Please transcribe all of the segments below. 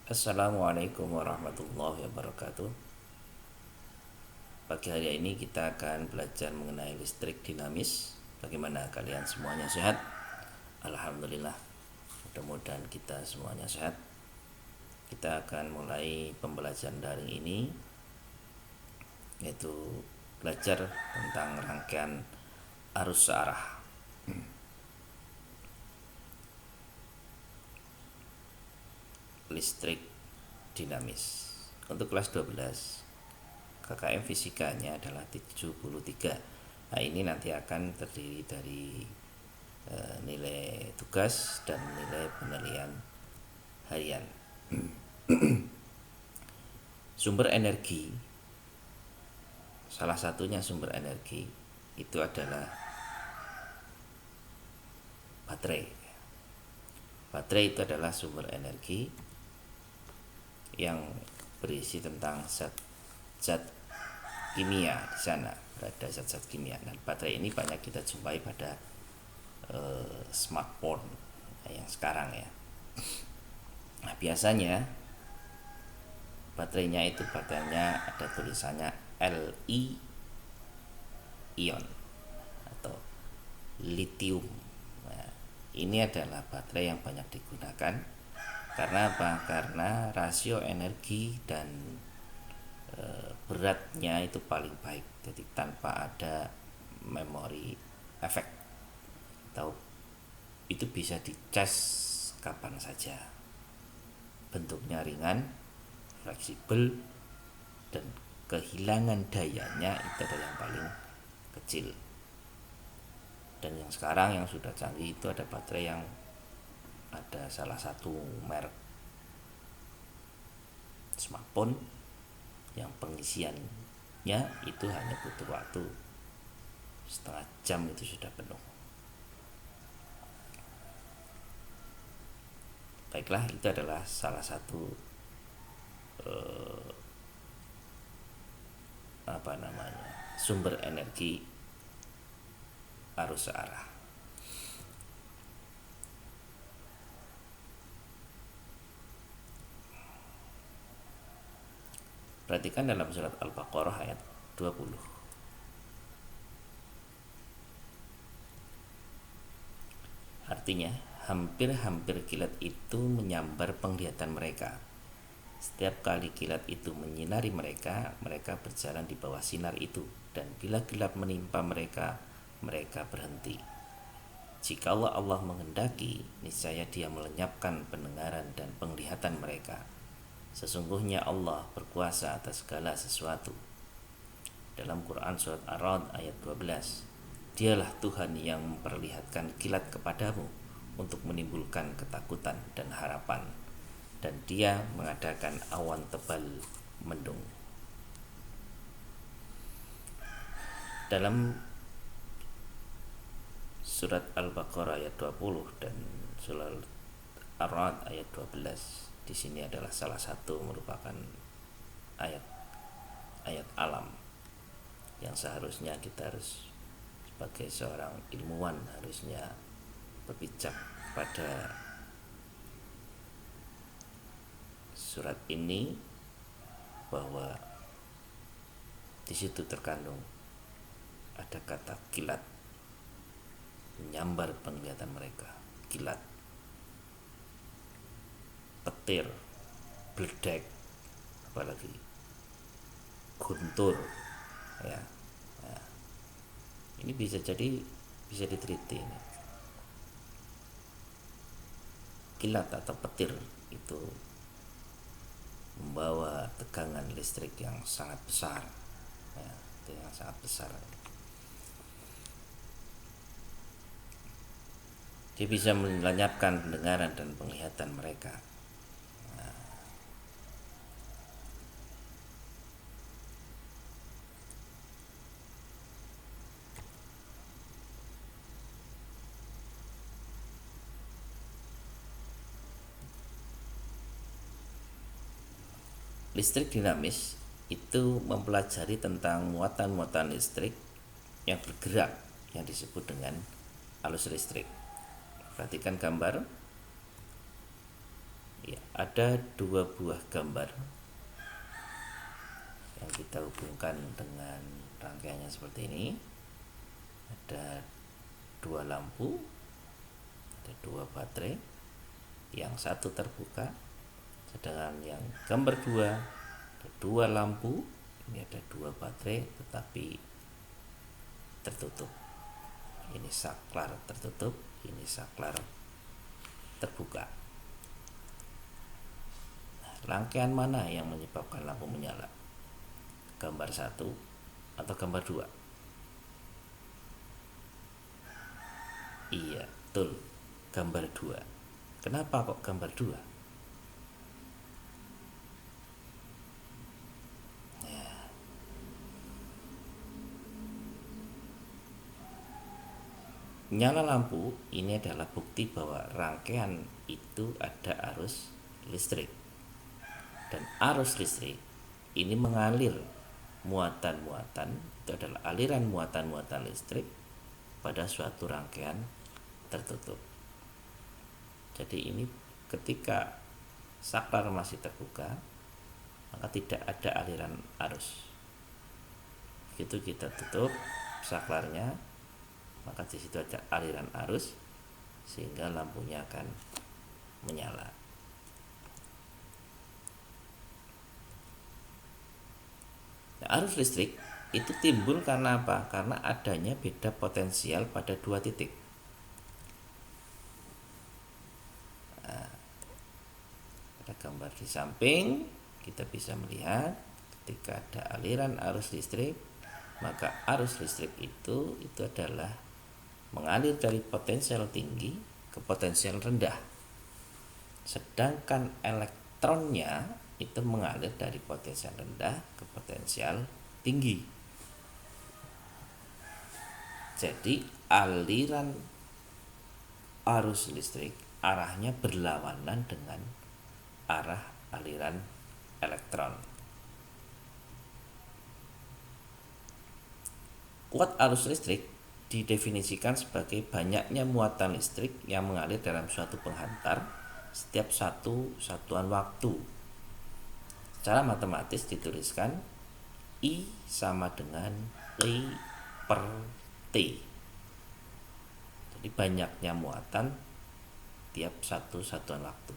Assalamualaikum warahmatullahi wabarakatuh. Pagi hari ini kita akan belajar mengenai listrik dinamis. Bagaimana kalian semuanya sehat? Alhamdulillah. Mudah-mudahan kita semuanya sehat. Kita akan mulai pembelajaran daring ini, yaitu belajar tentang rangkaian arus searah. Listrik dinamis. Untuk kelas 12, KKM fisikanya adalah 73. Nah, ini nanti akan terdiri dari nilai tugas dan nilai penilaian harian. Sumber energi, salah satunya sumber energi itu adalah baterai. Baterai itu adalah sumber energi yang berisi tentang zat kimia di sana, berada zat-zat kimia. Dan baterai ini banyak kita jumpai pada smartphone yang sekarang ya. Nah, biasanya baterainya ada tulisannya Li ion atau lithium. Nah, ini adalah baterai yang banyak digunakan karena apa? Karena rasio energi dan beratnya itu paling baik, jadi tanpa ada memori efek, atau itu bisa dicas kapan saja. Bentuknya ringan, fleksibel, dan kehilangan dayanya itu adalah yang paling kecil. Dan yang sekarang yang sudah canggih itu ada baterai yang ada salah satu merek smartphone yang pengisiannya itu hanya butuh waktu setengah jam itu sudah penuh. Baiklah, itu adalah salah satu sumber energi arus searah. Perhatikan dalam surat Al-Baqarah ayat 20. Artinya, hampir-hampir kilat itu menyambar penglihatan mereka. Setiap kali kilat itu menyinari mereka, mereka berjalan di bawah sinar itu, dan bila gelap menimpa mereka, mereka berhenti. Jika Allah menghendaki, niscaya Dia melenyapkan pendengaran dan penglihatan mereka. Sesungguhnya Allah berkuasa atas segala sesuatu. Dalam Quran surat Ar-Ra'd ayat 12, Dialah Tuhan yang memperlihatkan kilat kepadamu untuk menimbulkan ketakutan dan harapan, dan Dia mengadakan awan tebal mendung. Dalam surat Al-Baqarah ayat 20 dan surat Ar-Ra'd ayat 12, di sini adalah salah satu merupakan ayat alam yang seharusnya kita harus sebagai seorang ilmuwan harusnya berpijak pada surat ini, bahwa di situ terkandung ada kata kilat, menyambar penglihatan mereka, kilat, petir, bledek, apalagi guntur ya. Nah, ini bisa diteliti ini. Kilat atau petir itu membawa tegangan listrik yang sangat besar ya, itu yang sangat besar. Dia bisa melenyapkan pendengaran dan penglihatan mereka. Listrik dinamis itu mempelajari tentang muatan-muatan listrik yang bergerak yang disebut dengan arus listrik. Perhatikan gambar. Ya, ada dua buah gambar yang kita hubungkan dengan rangkaiannya seperti ini. Ada dua lampu, ada dua baterai, yang satu terbuka, sedangkan yang gambar dua ada dua lampu, ini ada dua baterai tetapi tertutup. Ini saklar tertutup, ini saklar terbuka. Rangkaian mana yang menyebabkan lampu menyala? Gambar satu atau gambar dua? Iya, betul. Gambar dua. Kenapa kok gambar dua? Nyala lampu ini adalah bukti bahwa rangkaian itu ada arus listrik. Dan arus listrik ini mengalir muatan-muatan, itu adalah aliran muatan-muatan listrik pada suatu rangkaian tertutup. Jadi ini ketika saklar masih terbuka, maka tidak ada aliran arus. Begitu kita tutup saklarnya, maka di situ ada aliran arus sehingga lampunya akan menyala. Nah, arus listrik itu timbul karena apa? Karena adanya beda potensial pada dua titik. Nah, pada gambar di samping kita bisa melihat ketika ada aliran arus listrik, maka arus listrik itu adalah mengalir dari potensial tinggi ke potensial rendah. Sedangkan elektronnya itu mengalir dari potensial rendah ke potensial tinggi. Jadi aliran arus listrik arahnya berlawanan dengan arah aliran elektron. Kuat arus listrik didefinisikan sebagai banyaknya muatan listrik yang mengalir dalam suatu penghantar setiap satu satuan waktu. Secara matematis dituliskan I sama dengan I per T. Jadi banyaknya muatan tiap satu satuan waktu,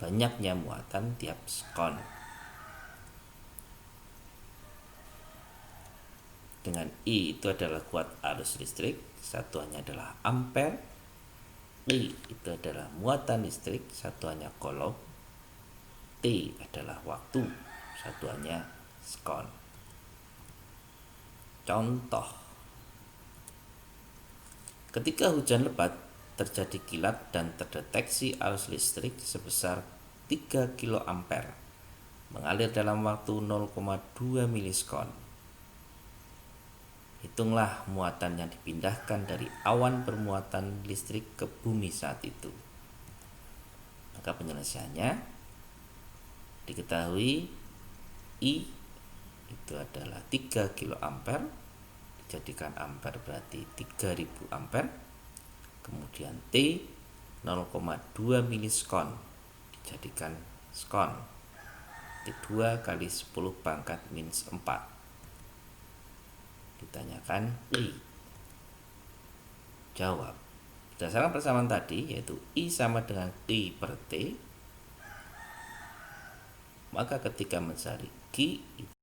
banyaknya muatan tiap sekon. Dengan I itu adalah kuat arus listrik, satuannya adalah ampere. I itu adalah muatan listrik, satuannya coulomb. T adalah waktu, satuannya sekon. Contoh, ketika hujan lebat terjadi kilat dan terdeteksi arus listrik sebesar 3 kA mengalir dalam waktu 0,2 milisekon. Hitunglah muatan yang dipindahkan dari awan bermuatan listrik ke bumi saat itu. Maka penyelesaiannya diketahui I itu adalah 3 kA, dijadikan ampere berarti 3000 ampere. Kemudian T 0,2 milisekon dijadikan sekon. T2 kali 10 pangkat minus 4. Ditanyakan I. Jawab. Berdasarkan persamaan tadi, yaitu I sama dengan T per T, maka ketika mencari Q